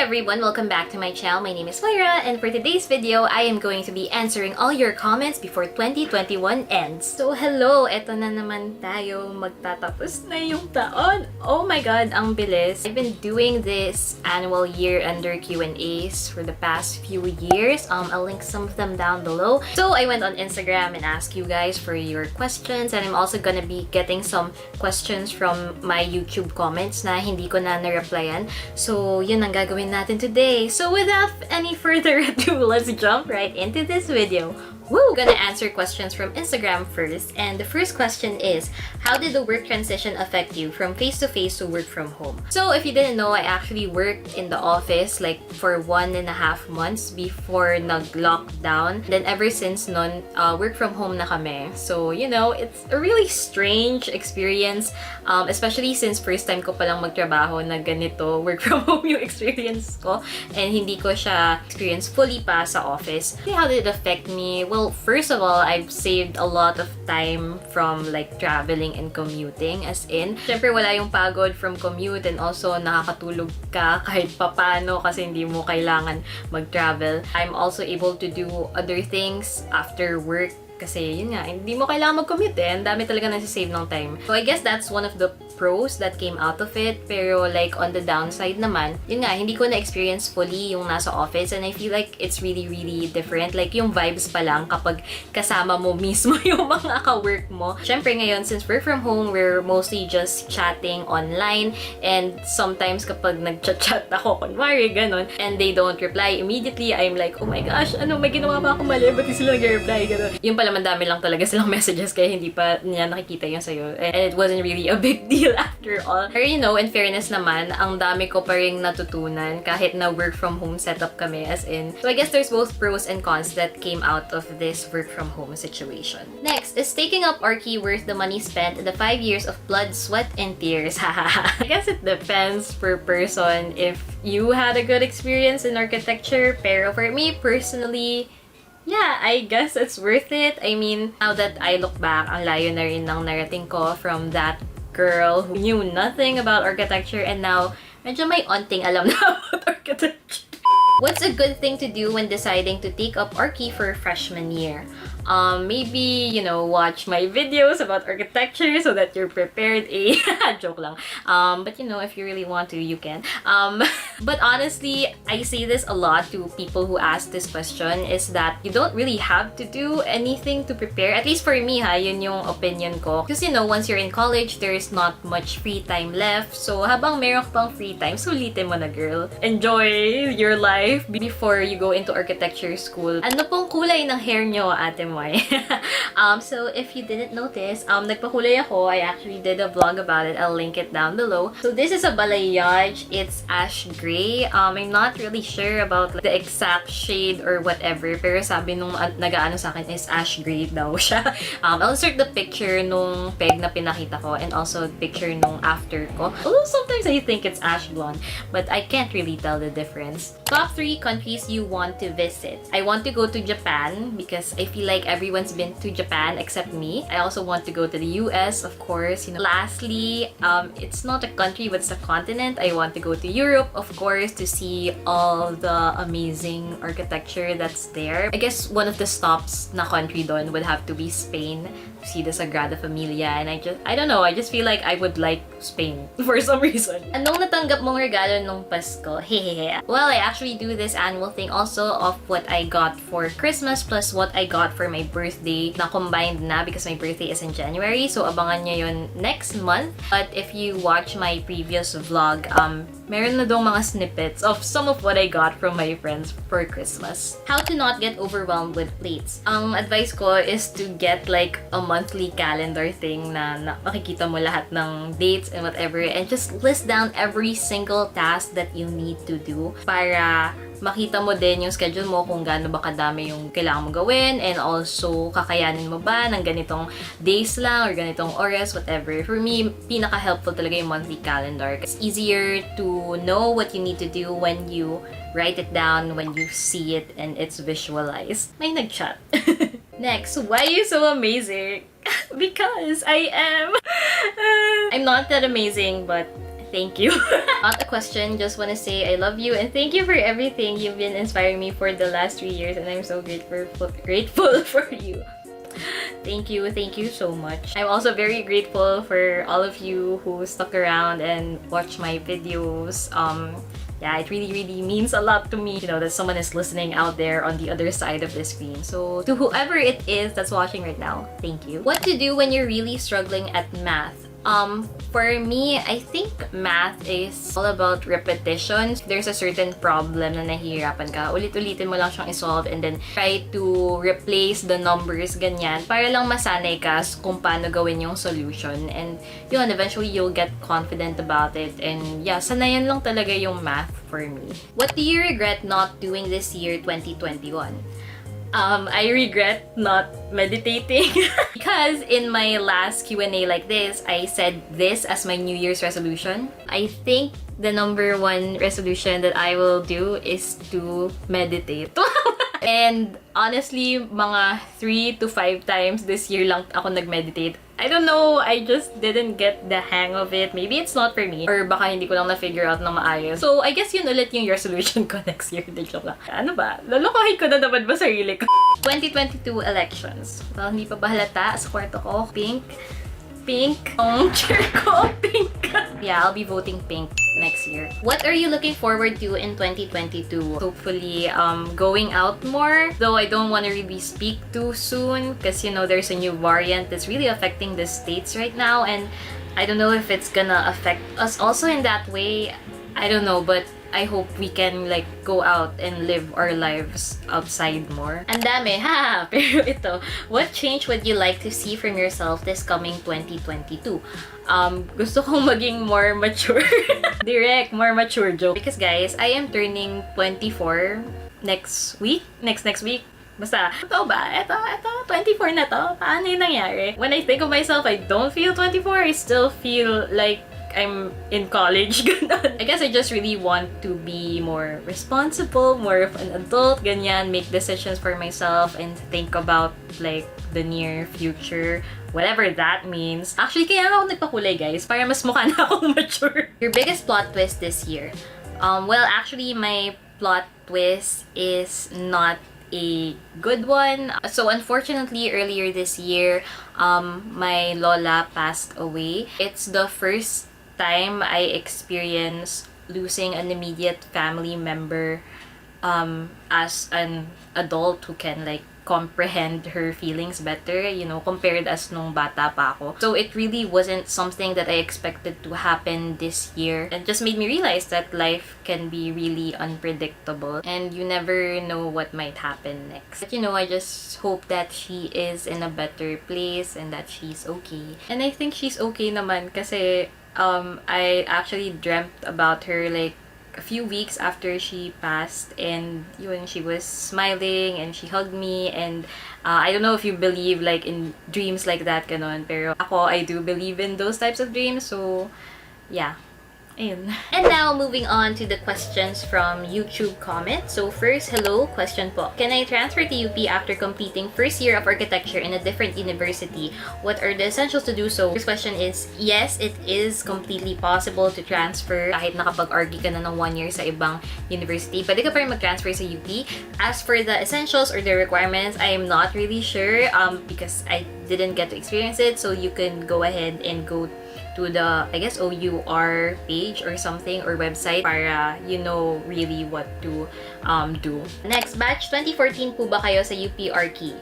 everyone, welcome back to my channel. My name is Moira, and for today's video, I am going to be answering all your comments before 2021 ends. So hello, eto na naman tayo, magtatapos na yung taon. Oh my god, ang bilis. I've been doing this annual year-ender Q&As for the past few years. I'll link some of them down below. So I went on Instagram and asked you guys for your questions, and I'm also gonna be getting some questions from my YouTube comments na hindi ko na na-replyan. So yun ang gagawin natin today. So without any further ado, let's jump right into this video. Woo! Gonna answer questions from Instagram first. And the first question is, how did the work transition affect you from face-to-face to work from home? So if you didn't know, I actually worked in the office like for 1.5 months before nag-lockdown. Then ever since nun, work from home na kami. So, you know, it's a really strange experience. Especially since first time ko palang magtrabaho na ganito, work from home yung experience ko. And hindi ko siya experience fully pa sa office. How did it affect me? Well, first of all, I've saved a lot of time from like traveling and commuting, as in, syempre wala yung pagod from commute, and also nakakatulog ka kahit papano kasi hindi mo kailangan mag-travel. I'm also able to do other things after work kasi yun nga, hindi mo kailangan mag-commute eh. Ang dami talaga nasi-save ng time. So I guess that's one of the pros that came out of it. Pero like on the downside naman, yun nga, hindi ko na-experience fully yung nasa office, and I feel like it's really, really different. Like yung vibes pa lang kapag kasama mo mismo yung mga ka-work mo. Syempre ngayon, since work from home, we're mostly just chatting online, and sometimes kapag nag-chat ako, kunwari, ganun, and they don't reply immediately, I'm like, oh my gosh, ano, may ginawa ba ako mali? Ba't di sila nag-reply? Ganun. Yung pala, madami lang talaga silang messages kaya hindi pa niya nakikita yung sa'yo. And it wasn't really a big deal after all. Pero you know, in fairness naman, ang dami ko pa ring natutunan kahit na work from home setup kami, as in. So I guess there's both pros and cons that came out of this work from home situation. Next, is taking up ARKI worth the money spent in the 5 years of blood, sweat, and tears? I guess it depends per person if you had a good experience in architecture. Pero for me personally, yeah, I guess it's worth it. I mean, now that I look back, ang layo na rin ng narating ko from that girl who knew nothing about architecture, and now medyo may onting alam na about architecture. What's a good thing to do when deciding to take up ARKI for freshman year? Maybe, you know, watch my videos about architecture so that you're prepared. Joke lang. But you know, if you really want to, you can. But honestly, I say this a lot to people who ask this question, is that you don't really have to do anything to prepare. At least for me, yun yung opinion ko. Because you know, once you're in college, there's not much free time left. So habang meron pang free time, sulitin mo na, girl. Enjoy your life before you go into architecture school. Ano pong kulay ng hair nyo, Ate Moira? So if you didn't notice, nagpakulay ako. I actually did a vlog about it. I'll link it down below. So this is a balayage. It's ash gray. I'm not really sure about like, the exact shade or whatever, pero sabi nung nag-aano sa akin is ash gray daw siya. I'll insert the picture nung peg na pinakita ko, and also the picture nung after ko. Although sometimes I think it's ash blonde, but I can't really tell the difference. Top 3 countries you want to visit. I want to go to Japan because I feel like everyone's been to Japan except me. I also want to go to the US, of course. You know. Lastly, it's not a country but it's a continent. I want to go to Europe, of course, to see all the amazing architecture that's there. I guess one of the stops na country doon would have to be Spain, to see the Sagrada Familia, and I don't know, I just feel like I would like Spain for some reason. Anong natanggap mong regalo nung Pasko? Hehehe. Well, I actually do this annual thing also of what I got for Christmas plus what I got for my birthday, na combined na because my birthday is in January. So abangan nyo yun next month. But if you watch my previous vlog, meron na dong mga snippets of some of what I got from my friends for Christmas. How to not get overwhelmed with plates. Ang advice ko is to get like a monthly calendar thing na makikita mo lahat ng dates and whatever, and just list down every single task that you need to do para makita mo din yung schedule mo kung gaano ba kadami yung kailangan mo gawin, and also kakayanin mo ba ng ganitong days lang or ganitong oras, whatever. For me, pinaka-helpful talaga yung monthly calendar. It's easier to know what you need to do when you write it down, when you see it and it's visualized. May nag-chat. Next, why are you so amazing? Because I am. I'm not that amazing, but Thank you. Not a question, just want to say I love you and thank you for everything. You've been inspiring me for the last 3 years and I'm so grateful for you. Thank you so much. I'm also very grateful for all of you who stuck around and watched my videos. Yeah, it really means a lot to me, you know, that someone is listening out there on the other side of the screen. So to whoever it is that's watching right now, thank you. What to do when you're really struggling at math? For me, I think math is all about repetition. There's a certain problem na nahihirapan ka, ulit-ulitin mo lang siyang isolve and then try to replace the numbers, ganyan, para lang masanay ka kung paano gawin yung solution. And yun, eventually you'll get confident about it. And yeah, sanayan lang talaga yung math for me. What do you regret not doing this year, 2021? I regret not meditating because in my last Q&A like this, I said this as my New Year's resolution. I think the #1 resolution that I will do is to meditate. And honestly, mga 3 to 5 times this year lang ako nag-meditate. I don't know, I just didn't get the hang of it. Maybe it's not for me. Or baka hindi ko lang na-figure out ng maayos. So, I guess yun ulit yung resolution ko next year. Joke lang. Ano ba? Lalokohin ko na naman ba sarili ko? 2022 elections. Well, hindi pa ba halata sa kwarto ko? Pink. Ang chair ko, pink. Yeah, I'll be voting pink next year. What are you looking forward to in 2022? Hopefully, going out more. Though I don't want to really speak too soon because, you know, there's a new variant that's really affecting the States right now. And I don't know if it's gonna affect us also in that way. I don't know, but I hope we can like go out and live our lives outside more. Ang dami, ha! Pero ito, what change would you like to see from yourself this coming 2022? Gusto kong maging more mature. Direct, more mature joke. Because guys, I am turning 24 next week. Next week. Basta, ito ba? Ito, 24 na to. Paano yung nangyari? When I think of myself, I don't feel 24. I still feel like I'm in college, ganun. I guess I just really want to be more responsible, more of an adult, ganyan, make decisions for myself and think about like the near future, whatever that means. Actually, kaya ako nagpakulay, guys, para mas mukha na akong mature. Your biggest plot twist this year? Well, actually, my plot twist is not a good one. So unfortunately, earlier this year, my lola passed away. It's the first time I experienced losing an immediate family member as an adult who can like comprehend her feelings better, you know, compared as nung bata pa ako. So it really wasn't something that I expected to happen this year. It just made me realize that life can be really unpredictable and you never know what might happen next. But you know, I just hope that she is in a better place and that she's okay. And I think she's okay naman kasi I actually dreamt about her like a few weeks after she passed and yun, she was smiling and she hugged me and I don't know if you believe like in dreams like that ganon, pero ako, I do believe in those types of dreams, so yeah. Ayun. And now, moving on to the questions from YouTube comments. So first, hello, question po. Can I transfer to UP after completing first year of architecture in a different university? What are the essentials to do so? First question is, yes, it is completely possible to transfer kahit nakapag-argy ka na ng 1 year sa ibang university. Pwede ka pa rin mag-transfer sa UP. As for the essentials or the requirements, I am not really sure because I didn't get to experience it. So you can go ahead and go to the, I guess, OUR page or something or website para you know really what to do. Next, batch 2014 po ba kayo sa UP ARKI?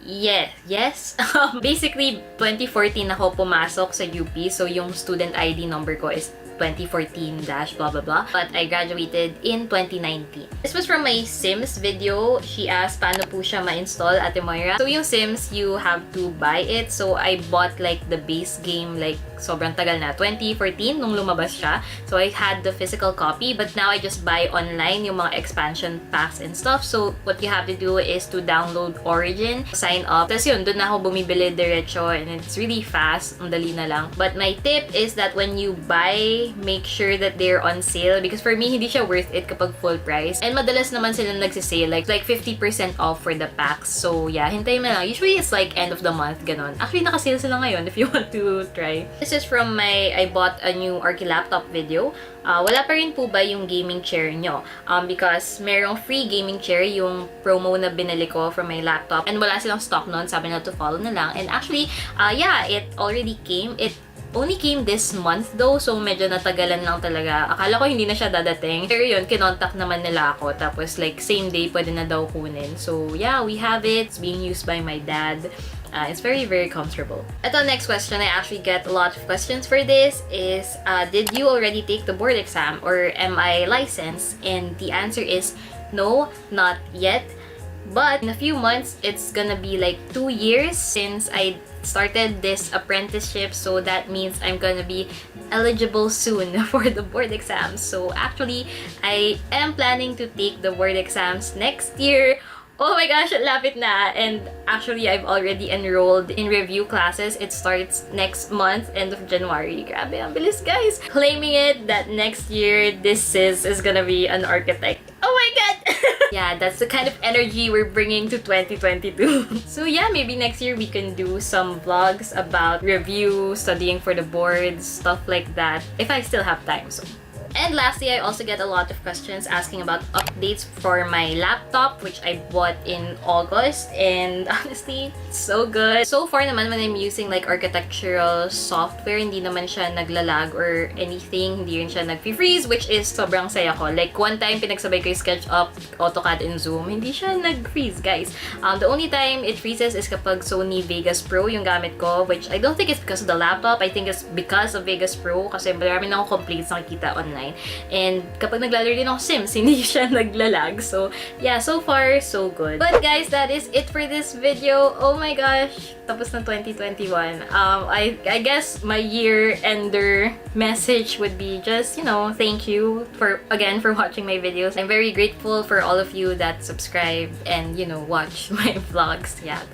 Yes. Basically, 2014 ako pumasok sa UP, so yung student ID number ko is 2014 dash blah blah blah, but I graduated in 2019. This was from my Sims video. She asked paano po siya ma-install, Ate Moira. So yung Sims, you have to buy it. So I bought like the base game like sobrang tagal na, 2014 nung lumabas siya. So I had the physical copy, but now I just buy online yung mga expansion packs and stuff. So what you have to do is to download Origin, sign up. Tapos yun, doon na ako bumibili diretso and it's really fast, ang dali na lang. But my tip is that when you buy, make sure that they're on sale because for me, hindi siya worth it kapag full price. And madalas naman sila nagsisale, like 50% off for the packs. So yeah, hintayin mo lang. Usually it's like end of the month, ganon. Actually, nakasale sila ngayon if you want to try. This this is from my I bought a new ARKI laptop video. Wala pa rin po ba yung gaming chair nyo? Because merong free gaming chair yung promo na binili ko from my laptop. And wala silang stock nun. Sabi na to follow na lang. And actually, yeah, it already came. It only came this month though, so medyo natagalan lang talaga. Akala ko hindi na siya dadating. Pero yun, kinontak naman nila ako. Tapos like, same day, pwede na daw kunin. So yeah, we have it. It's being used by my dad. It's very, very comfortable. Ito, next question. I actually get a lot of questions for this is, did you already take the board exam or am I licensed? And the answer is no, not yet. But in a few months, it's gonna be like 2 years since I started this apprenticeship. So that means I'm gonna be eligible soon for the board exams. So actually, I am planning to take the board exams next year. Oh my gosh, lapit na! And actually, I've already enrolled in review classes. It starts next month, end of January. Grabe, ang bilis, guys! Claiming it that next year, this is gonna be an architect. Oh my god! Yeah, that's the kind of energy we're bringing to 2022. So yeah, maybe next year we can do some vlogs about review, studying for the boards, stuff like that, if I still have time. So. And lastly, I also get a lot of questions asking about updates for my laptop, which I bought in August. And honestly, it's so good. So far naman, when I'm using like architectural software, hindi naman siya naglalag or anything. Hindi rin siya nag-freeze, which is sobrang saya ko. Like, one time, pinagsabay ko yung SketchUp, AutoCAD, and Zoom. Hindi siya nag-freeze, guys. The only time it freezes is kapag Sony Vegas Pro yung gamit ko, which I don't think it's because of the laptop. I think it's because of Vegas Pro kasi marami na akong complaints nakikita online. And kapag naglalaro din ako Sims, hindi siya naglalag. So, yeah, so far, so good. But guys, that is it for this video. Oh my gosh, tapos na 2021. I guess my year-ender message would be just, you know, thank you again for watching my videos. I'm very grateful for all of you that subscribe and, you know, watch my vlogs. Yeah,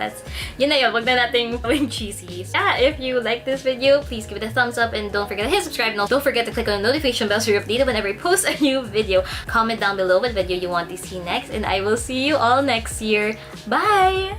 yun na yun. Wag na nating gawing cheesy. Yeah, if you like this video, please give it a thumbs up and don't forget to hit subscribe. And don't forget to click on the notification bell so you're updated whenever I post a new video. Comment down below what video you want to see next, and I will see you all next year. Bye!